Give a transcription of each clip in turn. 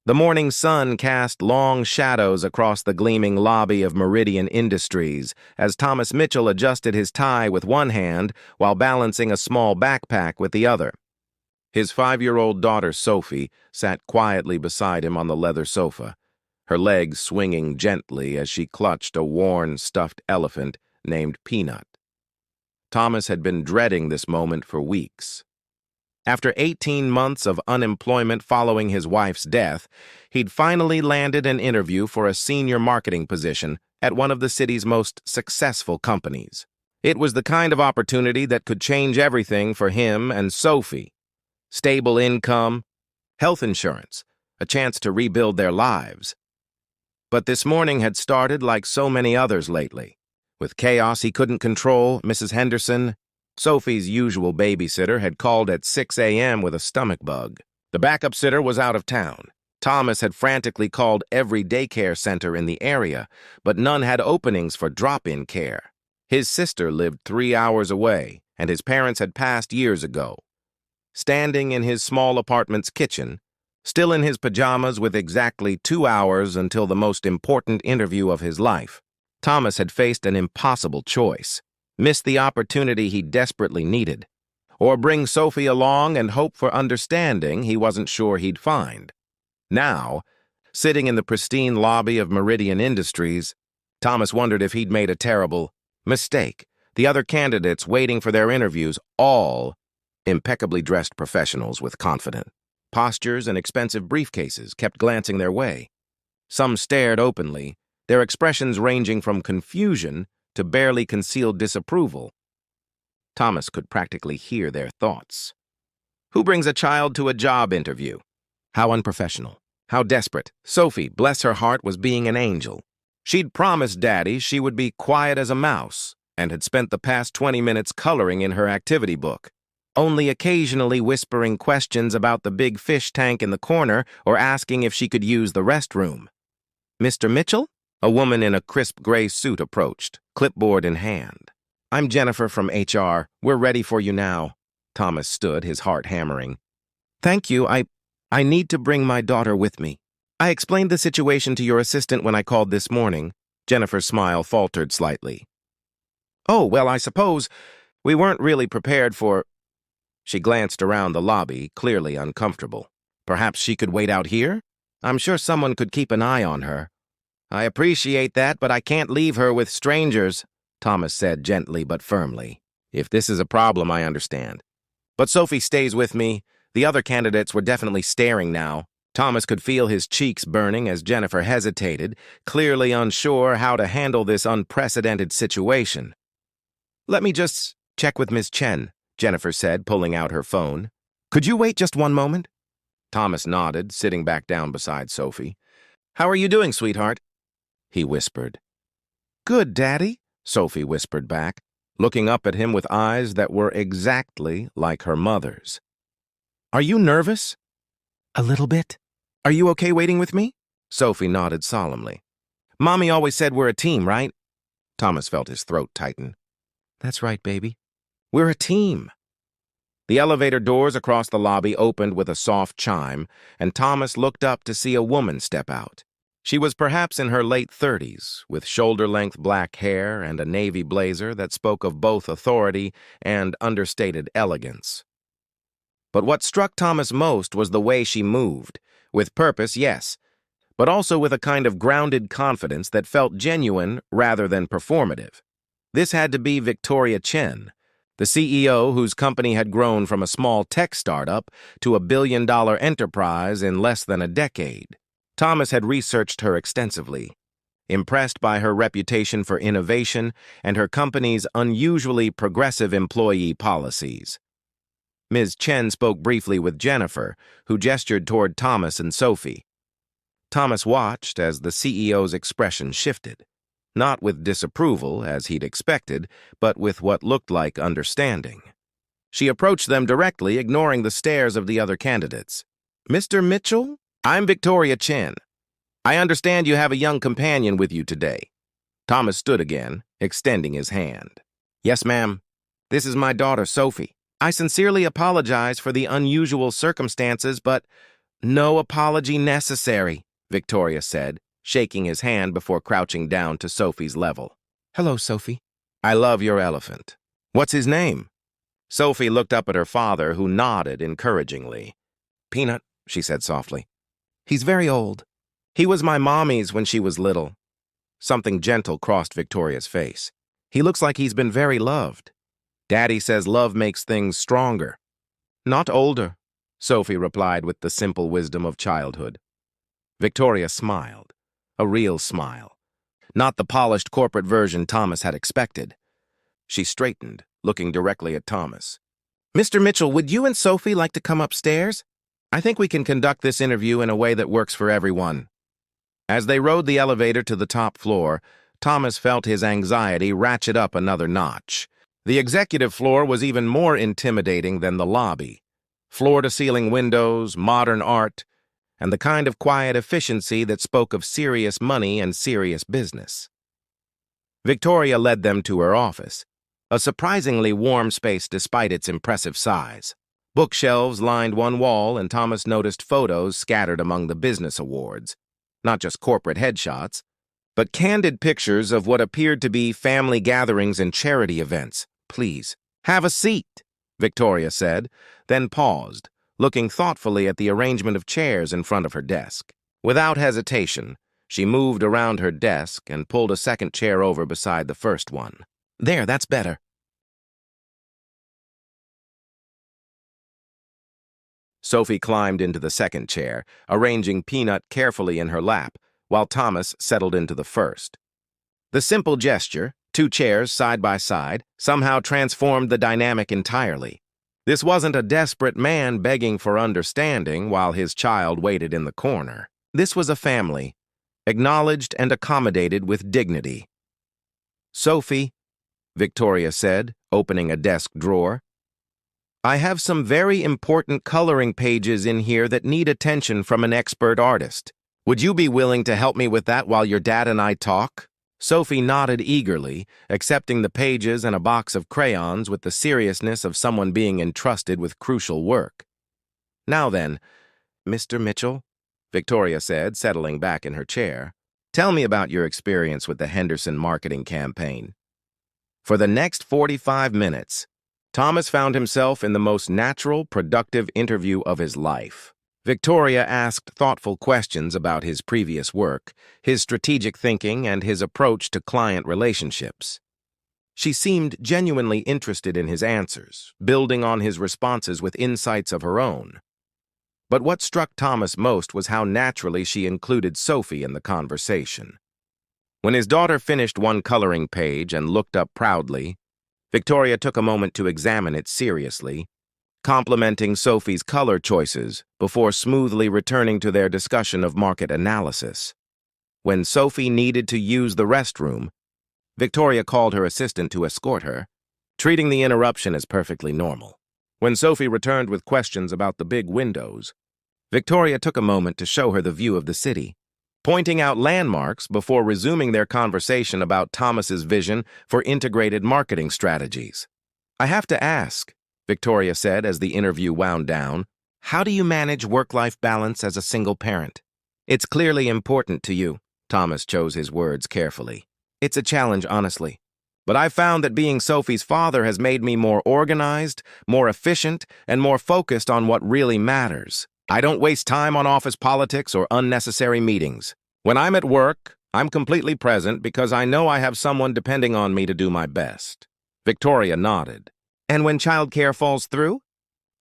The morning sun cast long shadows across the gleaming lobby of Meridian Industries as Thomas Mitchell adjusted his tie with one hand while balancing a small backpack with the other. His 5-year-old daughter, Sophie, sat quietly beside him on the leather sofa, her legs swinging gently as she clutched a worn, stuffed elephant named Peanut. Thomas had been dreading this moment for weeks. After 18 months of unemployment following his wife's death, he'd finally landed an interview for a senior marketing position at one of the city's most successful companies. It was the kind of opportunity that could change everything for him and Sophie. Stable income, health insurance, a chance to rebuild their lives. But this morning had started like so many others lately. With chaos he couldn't control, Mrs. Henderson, Sophie's usual babysitter, had called at 6 a.m. with a stomach bug. The backup sitter was out of town. Thomas had frantically called every daycare center in the area, but none had openings for drop-in care. His sister lived 3 hours away, and his parents had passed years ago. Standing in his small apartment's kitchen, still in his pajamas with exactly 2 hours until the most important interview of his life, Thomas had faced an impossible choice. Miss the opportunity he desperately needed, or bring Sophie along and hope for understanding he wasn't sure he'd find. Now, sitting in the pristine lobby of Meridian Industries, Thomas wondered if he'd made a terrible mistake. The other candidates waiting for their interviews, all impeccably dressed professionals with confident postures and expensive briefcases, kept glancing their way. Some stared openly, their expressions ranging from confusion to barely concealed disapproval. Thomas could practically hear their thoughts. Who brings a child to a job interview? How unprofessional. How desperate. Sophie, bless her heart, was being an angel. She'd promised Daddy she would be quiet as a mouse and had spent the past 20 minutes coloring in her activity book, only occasionally whispering questions about the big fish tank in the corner or asking if she could use the restroom. Mr. Mitchell? A woman in a crisp gray suit approached, clipboard in hand. I'm Jennifer from HR. We're ready for you now. Thomas stood, his heart hammering. Thank you. I need to bring my daughter with me. I explained the situation to your assistant when I called this morning. Jennifer's smile faltered slightly. Oh, well, I suppose we weren't really prepared for... She glanced around the lobby, clearly uncomfortable. Perhaps she could wait out here? I'm sure someone could keep an eye on her. I appreciate that, but I can't leave her with strangers, Thomas said gently but firmly. If this is a problem, I understand. But Sophie stays with me. The other candidates were definitely staring now. Thomas could feel his cheeks burning as Jennifer hesitated, clearly unsure how to handle this unprecedented situation. Let me just check with Ms. Chen, Jennifer said, pulling out her phone. Could you wait just one moment? Thomas nodded, sitting back down beside Sophie. How are you doing, sweetheart? He whispered. Good, Daddy, Sophie whispered back, looking up at him with eyes that were exactly like her mother's. Are you nervous? A little bit. Are you okay waiting with me? Sophie nodded solemnly. Mommy always said we're a team, right? Thomas felt his throat tighten. That's right, baby. We're a team. The elevator doors across the lobby opened with a soft chime, and Thomas looked up to see a woman step out. She was perhaps in her late 30s, with shoulder-length black hair and a navy blazer that spoke of both authority and understated elegance. But what struck Thomas most was the way she moved, with purpose, yes, but also with a kind of grounded confidence that felt genuine rather than performative. This had to be Victoria Chen, the CEO whose company had grown from a small tech startup to a billion-dollar enterprise in less than a decade. Thomas had researched her extensively, impressed by her reputation for innovation and her company's unusually progressive employee policies. Ms. Chen spoke briefly with Jennifer, who gestured toward Thomas and Sophie. Thomas watched as the CEO's expression shifted, not with disapproval, as he'd expected, but with what looked like understanding. She approached them directly, ignoring the stares of the other candidates. Mr. Mitchell? I'm Victoria Chen. I understand you have a young companion with you today. Thomas stood again, extending his hand. Yes, ma'am. This is my daughter, Sophie. I sincerely apologize for the unusual circumstances, but No apology necessary, Victoria said, shaking his hand before crouching down to Sophie's level. Hello, Sophie. I love your elephant. What's his name? Sophie looked up at her father, who nodded encouragingly. Peanut, she said softly. He's very old. He was my mommy's when she was little. Something gentle crossed Victoria's face. He looks like he's been very loved. Daddy says love makes things stronger. Not older, Sophie replied with the simple wisdom of childhood. Victoria smiled, a real smile, not the polished corporate version Thomas had expected. She straightened, looking directly at Thomas. Mr. Mitchell, would you and Sophie like to come upstairs? I think we can conduct this interview in a way that works for everyone. As they rode the elevator to the top floor, Thomas felt his anxiety ratchet up another notch. The executive floor was even more intimidating than the lobby. Floor-to-ceiling windows, modern art, and the kind of quiet efficiency that spoke of serious money and serious business. Victoria led them to her office, a surprisingly warm space despite its impressive size. Bookshelves lined one wall, and Thomas noticed photos scattered among the business awards. Not just corporate headshots, but candid pictures of what appeared to be family gatherings and charity events. Please, have a seat, Victoria said, then paused, looking thoughtfully at the arrangement of chairs in front of her desk. Without hesitation, she moved around her desk and pulled a second chair over beside the first one. There, that's better. Sophie climbed into the second chair, arranging Peanut carefully in her lap, while Thomas settled into the first. The simple gesture, 2 chairs side by side, somehow transformed the dynamic entirely. This wasn't a desperate man begging for understanding while his child waited in the corner. This was a family, acknowledged and accommodated with dignity. Sophie, Victoria said, opening a desk drawer, I have some very important coloring pages in here that need attention from an expert artist. Would you be willing to help me with that while your dad and I talk? Sophie nodded eagerly, accepting the pages and a box of crayons with the seriousness of someone being entrusted with crucial work. Now then, Mr. Mitchell, Victoria said, settling back in her chair, tell me about your experience with the Henderson marketing campaign. For the next 45 minutes, Thomas found himself in the most natural, productive interview of his life. Victoria asked thoughtful questions about his previous work, his strategic thinking, and his approach to client relationships. She seemed genuinely interested in his answers, building on his responses with insights of her own. But what struck Thomas most was how naturally she included Sophie in the conversation. When his daughter finished one coloring page and looked up proudly, Victoria took a moment to examine it seriously, complimenting Sophie's color choices before smoothly returning to their discussion of market analysis. When Sophie needed to use the restroom, Victoria called her assistant to escort her, treating the interruption as perfectly normal. When Sophie returned with questions about the big windows, Victoria took a moment to show her the view of the city, pointing out landmarks before resuming their conversation about Thomas's vision for integrated marketing strategies. I have to ask, Victoria said as the interview wound down, how do you manage work-life balance as a single parent? It's clearly important to you, Thomas chose his words carefully. It's a challenge, honestly. But I've found that being Sophie's father has made me more organized, more efficient, and more focused on what really matters. I don't waste time on office politics or unnecessary meetings. When I'm at work, I'm completely present because I know I have someone depending on me to do my best. Victoria nodded. And when childcare falls through?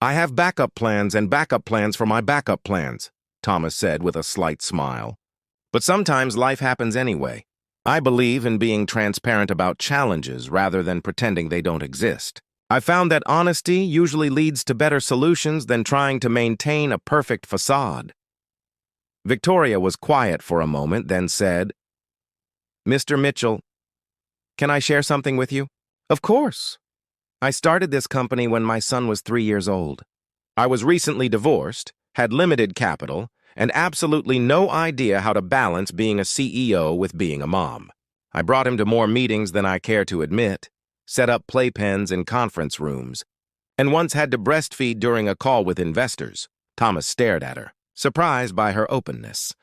I have backup plans and backup plans for my backup plans, Thomas said with a slight smile. But sometimes life happens anyway. I believe in being transparent about challenges rather than pretending they don't exist. I found that honesty usually leads to better solutions than trying to maintain a perfect facade. Victoria was quiet for a moment, then said, Mr. Mitchell, can I share something with you? Of course. I started this company when my son was 3 years old. I was recently divorced, had limited capital, and absolutely no idea how to balance being a CEO with being a mom. I brought him to more meetings than I care to admit, set up playpens in conference rooms, and once had to breastfeed during a call with investors. Thomas stared at her. surprised by her openness.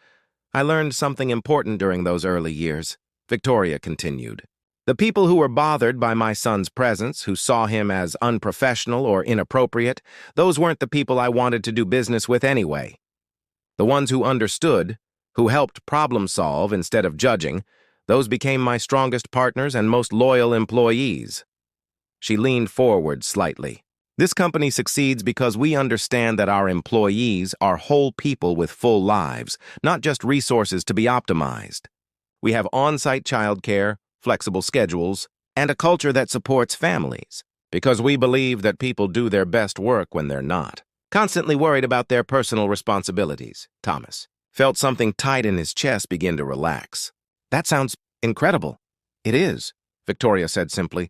I learned something important during those early years, Victoria continued. The people who were bothered by my son's presence, who saw him as unprofessional or inappropriate, those weren't the people I wanted to do business with anyway. The ones who understood, who helped problem solve instead of judging, those became my strongest partners and most loyal employees. She leaned forward slightly. This company succeeds because we understand that our employees are whole people with full lives, not just resources to be optimized. We have on-site childcare, flexible schedules, and a culture that supports families, because we believe that people do their best work when they're not constantly worried about their personal responsibilities. Thomas felt something tight in his chest begin to relax. That sounds incredible. It is, Victoria said simply,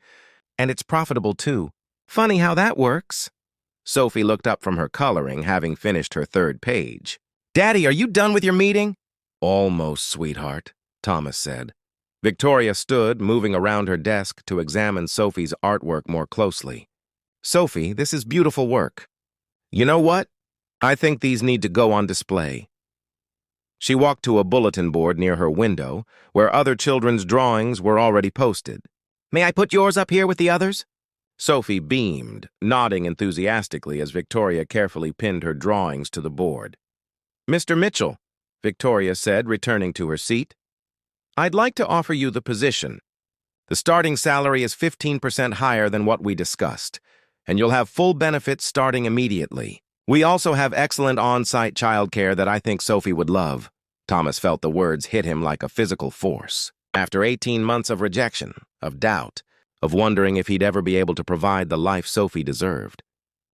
and it's profitable too. Funny how that works. Sophie looked up from her coloring, having finished her third page. Daddy, are you done with your meeting? Almost, sweetheart, Thomas said. Victoria stood, moving around her desk to examine Sophie's artwork more closely. Sophie, this is beautiful work. You know what? I think these need to go on display. She walked to a bulletin board near her window, where other children's drawings were already posted. May I put yours up here with the others? Sophie beamed, nodding enthusiastically as Victoria carefully pinned her drawings to the board. Mr. Mitchell, Victoria said, returning to her seat, I'd like to offer you the position. The starting salary is 15% higher than what we discussed, and you'll have full benefits starting immediately. We also have excellent on-site childcare that I think Sophie would love. Thomas felt the words hit him like a physical force. After 18 months of rejection, of doubt, of wondering if he'd ever be able to provide the life Sophie deserved.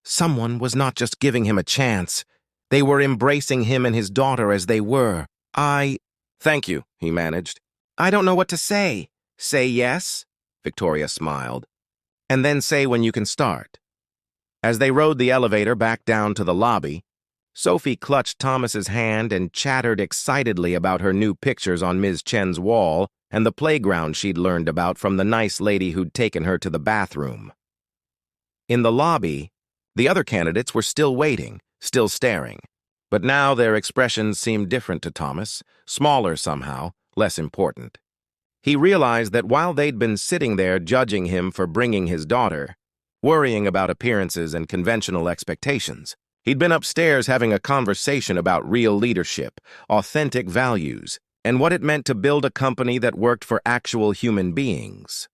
Someone was not just giving him a chance. They were embracing him and his daughter as they were. Thank you, he managed. I don't know what to say. Say yes? Victoria smiled. And then say when you can start. As they rode the elevator back down to the lobby, Sophie clutched Thomas's hand and chattered excitedly about her new pictures on Ms. Chen's wall and the playground she'd learned about from the nice lady who'd taken her to the bathroom. In the lobby, the other candidates were still waiting, still staring. But now their expressions seemed different to Thomas, smaller somehow, less important. He realized that while they'd been sitting there judging him for bringing his daughter, worrying about appearances and conventional expectations, he'd been upstairs having a conversation about real leadership, authentic values, and what it meant to build a company that worked for actual human beings.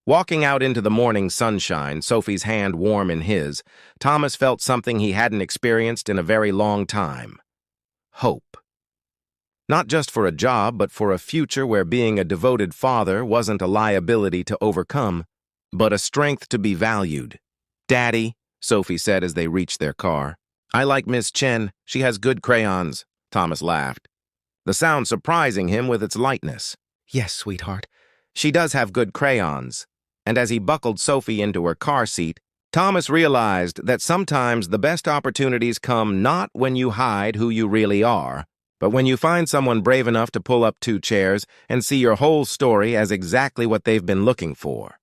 Walking out into the morning sunshine, Sophie's hand warm in his, Thomas felt something he hadn't experienced in a very long time. Hope. Not just for a job, but for a future where being a devoted father wasn't a liability to overcome, but a strength to be valued. Daddy, Sophie said as they reached their car. I like Miss Chen. She has good crayons. Thomas laughed, the sound surprising him with its lightness. Yes, sweetheart. She does have good crayons. And as he buckled Sophie into her car seat, Thomas realized that sometimes the best opportunities come not when you hide who you really are, but when you find someone brave enough to pull up 2 chairs and see your whole story as exactly what they've been looking for.